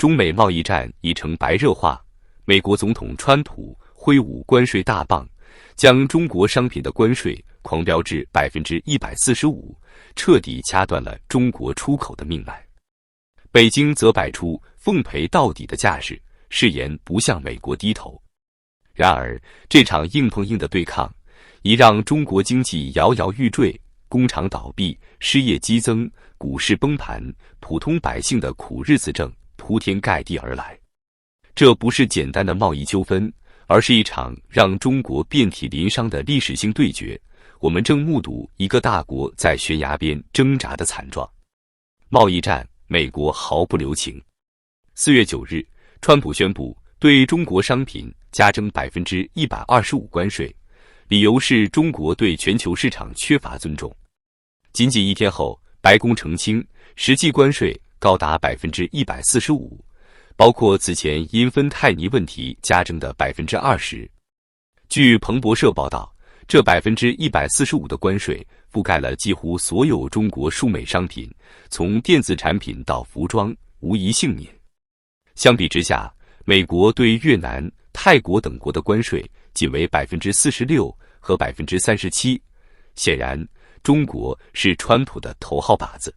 中美贸易战已成白热化，美国总统川普挥舞关税大棒，将中国商品的关税狂飙至145%，彻底掐断了中国出口的命脉。北京则摆出奉陪到底的架势，誓言不向美国低头。然而，这场硬碰硬的对抗，已让中国经济摇摇欲坠，工厂倒闭，失业激增，股市崩盘，普通百姓的苦日子正铺天盖地而来。这不是简单的贸易纠纷，而是一场让中国遍体鳞伤的历史性对决。我们正目睹一个大国在悬崖边挣扎的惨状。贸易战，美国毫不留情。4月9日，川普宣布对中国商品加征125%关税，理由是中国对全球市场缺乏尊重。仅仅一天后，白宫澄清，实际关税高达145%，包括此前因芬太尼问题加征的20%。据彭博社报道，这145%的关税覆盖了几乎所有中国输美商品，从电子产品到服装，无一幸免。相比之下，美国对越南、泰国等国的关税仅为46%和37%。显然，中国是川普的头号靶子。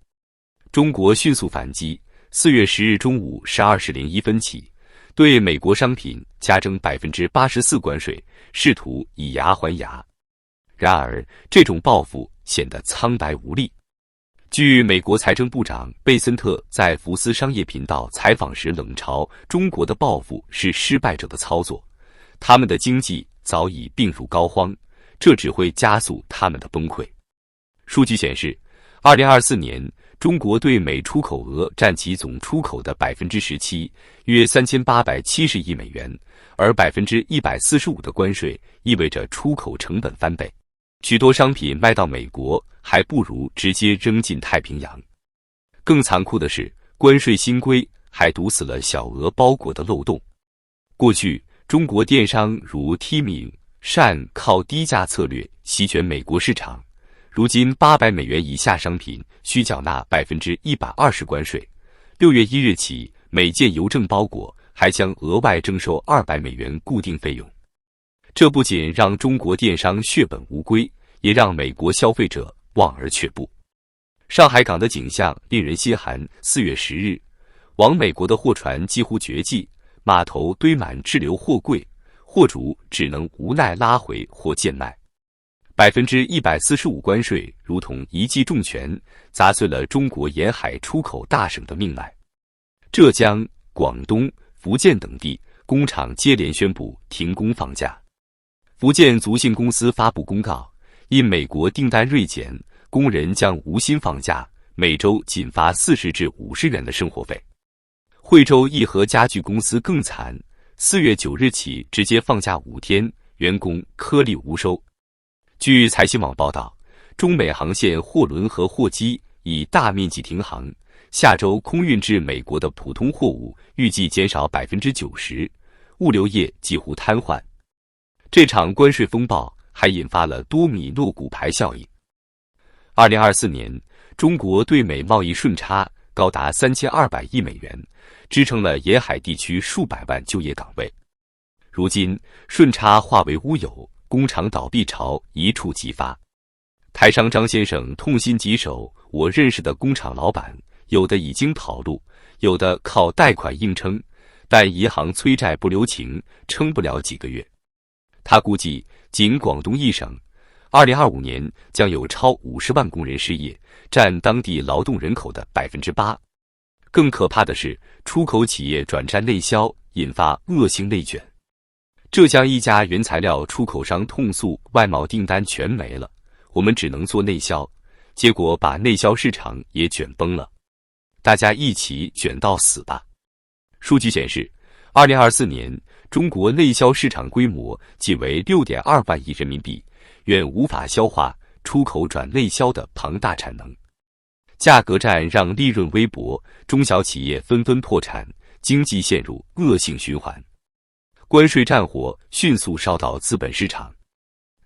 中国迅速反击，4月10日中午12时01分起，对美国商品加征84%关税，试图以牙还牙。然而，这种报复显得苍白无力。据美国财政部长贝森特在福斯商业频道采访时冷嘲，中国的报复是失败者的操作，他们的经济早已病入膏肓，这只会加速他们的崩溃。数据显示，2024年中国对美出口额占其总出口的17%，约3870亿美元，而145%的关税意味着出口成本翻倍。许多商品卖到美国，还不如直接扔进太平洋。更残酷的是，关税新规还堵死了小额包裹的漏洞。过去，中国电商如 Temu、Shein 靠低价策略席卷美国市场，如今800美元以下商品需缴纳120%关税。6月1日起，每件邮政包裹还将额外征收200美元固定费用。这不仅让中国电商血本无归，也让美国消费者望而却步。上海港的景象令人心寒。4月10日，往美国的货船几乎绝迹，码头堆满滞留货柜，货主只能无奈拉回或贱卖。145%关税如同一记重拳，砸碎了中国沿海出口大省的命脉。浙江、广东、福建等地工厂接连宣布停工放假。福建足信公司发布公告，因美国订单锐减，工人将无薪放假，每周仅发40至50元的生活费。惠州义和家具公司更惨，4月9日起直接放假5天，员工颗粒无收。据财新网报道，中美航线货轮和货机已大面积停航，下周空运至美国的普通货物预计减少90%，物流业几乎瘫痪。这场关税风暴还引发了多米诺骨牌效应。2024年，中国对美贸易顺差高达3200亿美元，支撑了沿海地区数百万就业岗位。如今，顺差化为乌有，工厂倒闭潮一触即发。台商张先生痛心疾首，我认识的工厂老板，有的已经跑路，有的靠贷款硬撑，但银行催债不留情，撑不了几个月。他估计，仅广东一省，2025年将有超50万工人失业，占当地劳动人口的8%。更可怕的是，出口企业转战内销，引发恶性内卷。浙江一家原材料出口商痛诉外贸订单全没了，我们只能做内销，结果把内销市场也卷崩了。大家一起卷到死吧！数据显示，2024年中国内销市场规模仅为6.2万亿人民币，远无法消化出口转内销的庞大产能。价格战让利润微薄，中小企业纷纷破产，经济陷入恶性循环。关税战火迅速烧到资本市场。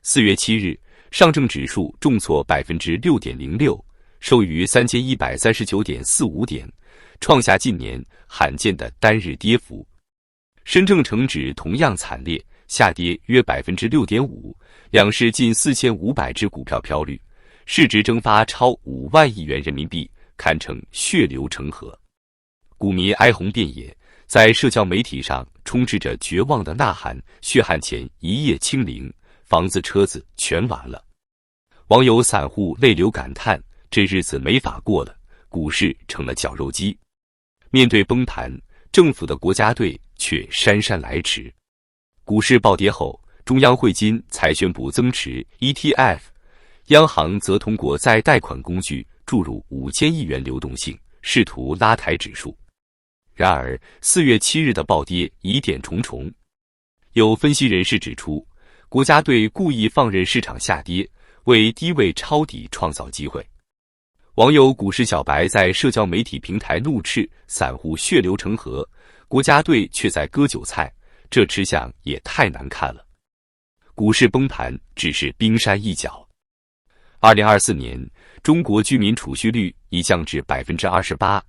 4月7日，上证指数重挫6.06%，收于3139.45点，创下近年罕见的单日跌幅。深证成指同样惨烈，下跌约 6.5%， 两市近4500只股票飘绿，市值蒸发超5万亿元人民币，堪称血流成河。股民哀鸿遍野，在社交媒体上充斥着绝望的呐喊：血汗钱一夜清零，房子车子全完了。网友散户泪流感叹：这日子没法过了，股市成了绞肉机。面对崩盘，政府的国家队却姗姗来迟。股市暴跌后，中央汇金才宣布增持 ETF， 央行则通过再贷款工具注入5000亿元流动性，试图拉抬指数。然而4月7日的暴跌疑点重重。有分析人士指出，国家队故意放任市场下跌，为低位抄底创造机会。网友股市小白在社交媒体平台怒斥散户血流成河，国家队却在割韭菜，这吃相也太难看了。股市崩盘只是冰山一角。2024年，中国居民储蓄率已降至 28%，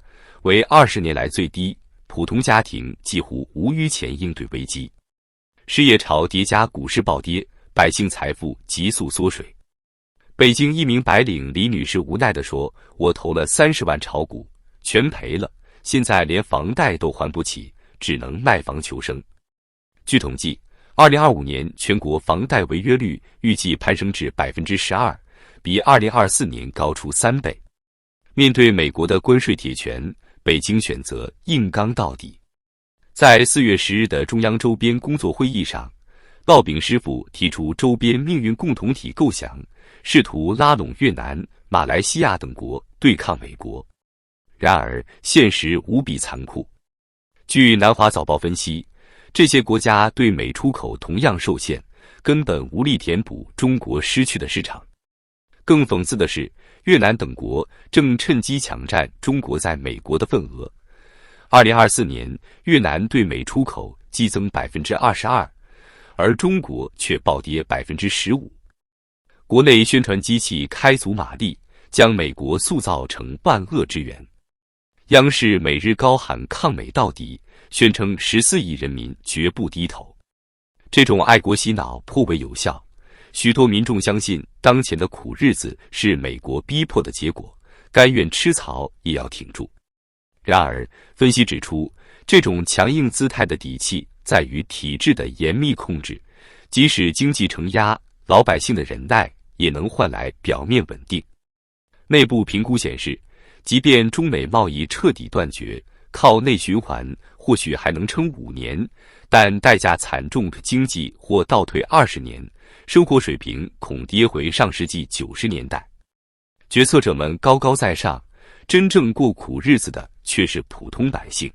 为20年来最低，普通家庭几乎无余钱应对危机。失业潮叠加股市暴跌，百姓财富急速缩水。北京一名白领李女士无奈地说：“我投了30万炒股，全赔了，现在连房贷都还不起，只能卖房求生。”据统计，2025年全国房贷违约率预计攀升至 12%， 比2024年高出3倍。面对美国的关税铁拳，北京选择硬刚到底。在4月10日的中央周边工作会议上，烙饼师傅提出周边命运共同体构想，试图拉拢越南、马来西亚等国对抗美国。然而，现实无比残酷。据南华早报分析，这些国家对美出口同样受限，根本无力填补中国失去的市场。更讽刺的是，越南等国正趁机抢占中国在美国的份额。2024年，越南对美出口激增 22%， 而中国却暴跌 15%。国内宣传机器开足马力，将美国塑造成万恶之源。央视每日高喊抗美到底，宣称14亿人民绝不低头。这种爱国洗脑颇为有效，许多民众相信当前的苦日子是美国逼迫的结果，甘愿吃草也要挺住。然而，分析指出，这种强硬姿态的底气在于体制的严密控制，即使经济承压，老百姓的忍耐也能换来表面稳定。内部评估显示，即便中美贸易彻底断绝，靠内循环或许还能撑5年，但代价惨重，经济或倒退20年，生活水平恐跌回上世纪90年代。决策者们高高在上，真正过苦日子的却是普通百姓。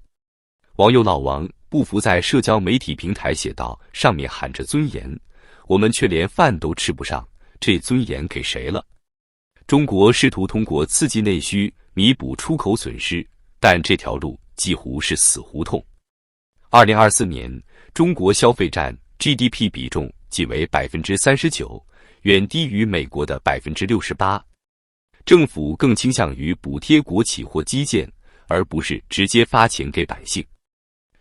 网友老王不服在社交媒体平台写道：“上面喊着尊严，我们却连饭都吃不上，这尊严给谁了？”中国试图通过刺激内需弥补出口损失，但这条路几乎是死胡同。2024年，中国消费占 GDP 比重仅为 39%， 远低于美国的 68%。政府更倾向于补贴国企或基建，而不是直接发钱给百姓。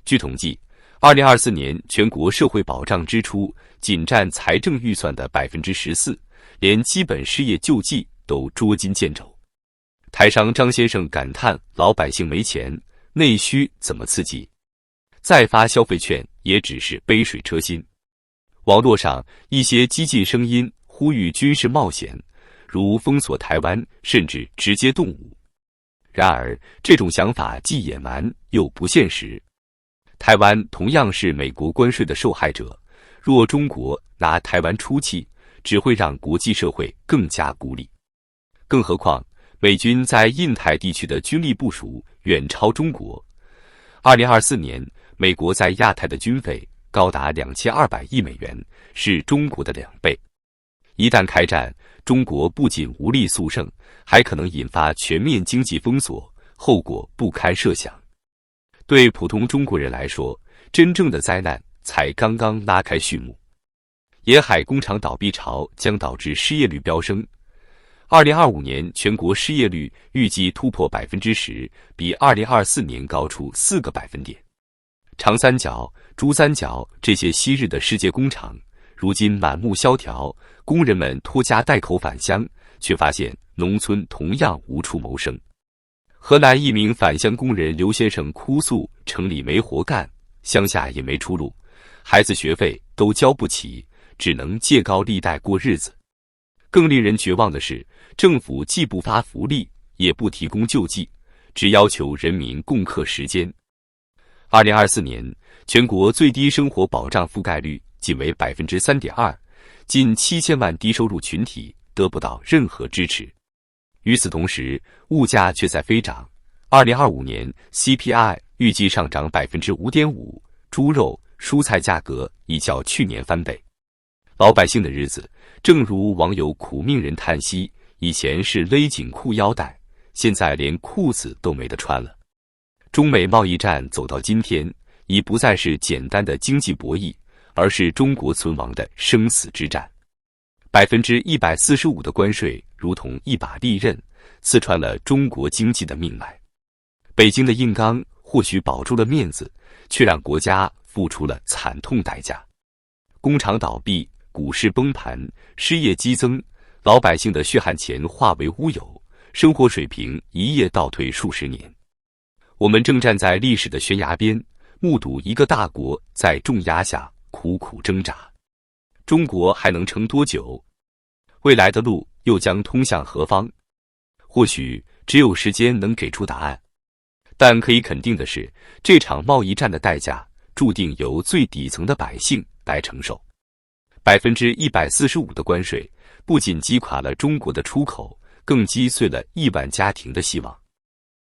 据统计，2024年全国社会保障支出仅占财政预算的 14%， 连基本失业救济都捉襟见肘。台商张先生感叹：“老百姓没钱，内需怎么刺激？再发消费券也只是杯水车薪。”网络上一些激进声音呼吁军事冒险，如封锁台湾，甚至直接动武。然而，这种想法既野蛮又不现实。台湾同样是美国关税的受害者，若中国拿台湾出气，只会让国际社会更加孤立。更何况，美军在印太地区的军力部署远超中国。2024年，美国在亚太的军费高达2200亿美元，是中国的2倍。一旦开战，中国不仅无力速胜，还可能引发全面经济封锁，后果不堪设想。对普通中国人来说，真正的灾难才刚刚拉开序幕。沿海工厂倒闭潮将导致失业率飙升。2025年全国失业率预计突破10%，比2024年高出4个百分点。长三角、珠三角这些昔日的世界工厂，如今满目萧条，工人们拖家带口返乡，却发现农村同样无处谋生。河南一名返乡工人刘先生哭诉：城里没活干，乡下也没出路，孩子学费都交不起，只能借高利贷过日子。更令人绝望的是，政府既不发福利，也不提供救济，只要求人民共克时艰。2024年，全国最低生活保障覆盖率仅为 3.2%， 近7000万低收入群体得不到任何支持。与此同时，物价却在飞涨。2025年 CPI 预计上涨 5.5%， 猪肉、蔬菜价格已较去年翻倍。老百姓的日子，正如网友苦命人叹息，以前是勒紧裤腰带，现在连裤子都没得穿了。中美贸易战走到今天，已不再是简单的经济博弈，而是中国存亡的生死之战。145%的关税如同一把利刃，刺穿了中国经济的命脉。北京的硬刚或许保住了面子，却让国家付出了惨痛代价。工厂倒闭，股市崩盘，失业激增，老百姓的血汗钱化为乌有，生活水平一夜倒退数十年。我们正站在历史的悬崖边，目睹一个大国在重压下苦苦挣扎。中国还能撑多久？未来的路又将通向何方？或许只有时间能给出答案。但可以肯定的是，这场贸易战的代价注定由最底层的百姓来承受。145%的关税不仅击垮了中国的出口，更击碎了亿万家庭的希望。